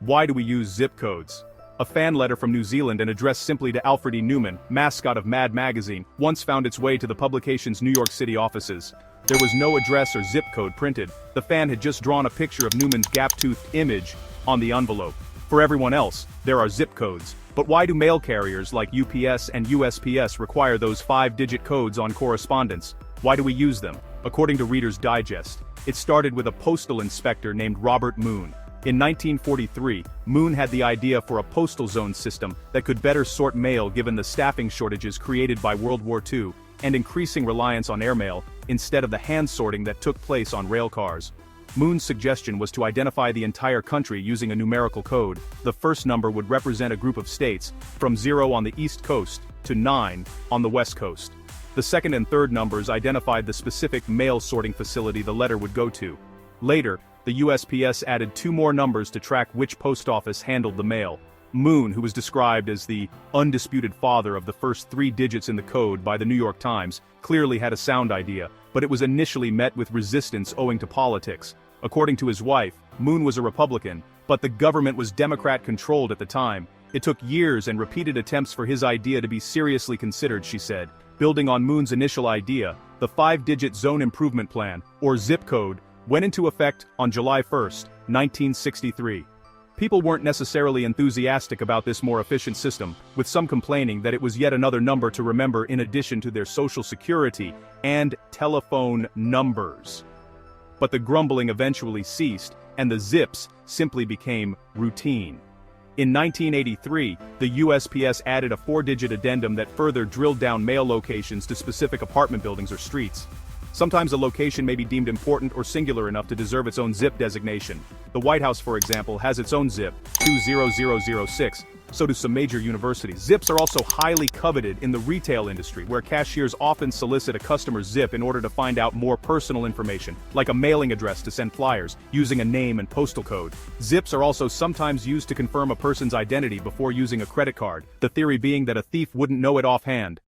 Why do we use zip codes? A fan letter from New Zealand and addressed simply to Alfred E. Newman, mascot of Mad Magazine, once found its way to the publication's New York City offices. There was no address or zip code printed. The fan had just drawn a picture of Newman's gap-toothed image on the envelope. For everyone else, there are zip codes. But why do mail carriers like UPS and USPS require those 5-digit codes on correspondence? Why do we use them? According to Reader's Digest, it started with a postal inspector named Robert Moon. In 1943, Moon had the idea for a postal zone system that could better sort mail given the staffing shortages created by World War II and increasing reliance on airmail instead of the hand sorting that took place on rail cars. Moon's suggestion was to identify the entire country using a numerical code. The first number would represent a group of states, from 0 on the East Coast to 9 on the West Coast. The second and third numbers identified the specific mail sorting facility the letter would go to. Later, the USPS added 2 more numbers to track which post office handled the mail. Moon, who was described as the undisputed father of the first 3 digits in the code by the New York Times, clearly had a sound idea, but it was initially met with resistance owing to politics. According to his wife, Moon was a Republican, but the government was Democrat-controlled at the time. It took years and repeated attempts for his idea to be seriously considered, she said. Building on Moon's initial idea, the 5-digit Zone Improvement Plan, or zip code, went into effect on July 1, 1963. People weren't necessarily enthusiastic about this more efficient system, with some complaining that it was yet another number to remember in addition to their social security and telephone numbers. But the grumbling eventually ceased, and the zips simply became routine. In 1983, the USPS added a 4-digit addendum that further drilled down mail locations to specific apartment buildings or streets. Sometimes a location may be deemed important or singular enough to deserve its own zip designation. The White House, for example, has its own zip, 20006, so do some major universities. Zips are also highly coveted in the retail industry, where cashiers often solicit a customer's zip in order to find out more personal information, like a mailing address to send flyers, using a name and postal code. Zips are also sometimes used to confirm a person's identity before using a credit card, the theory being that a thief wouldn't know it offhand.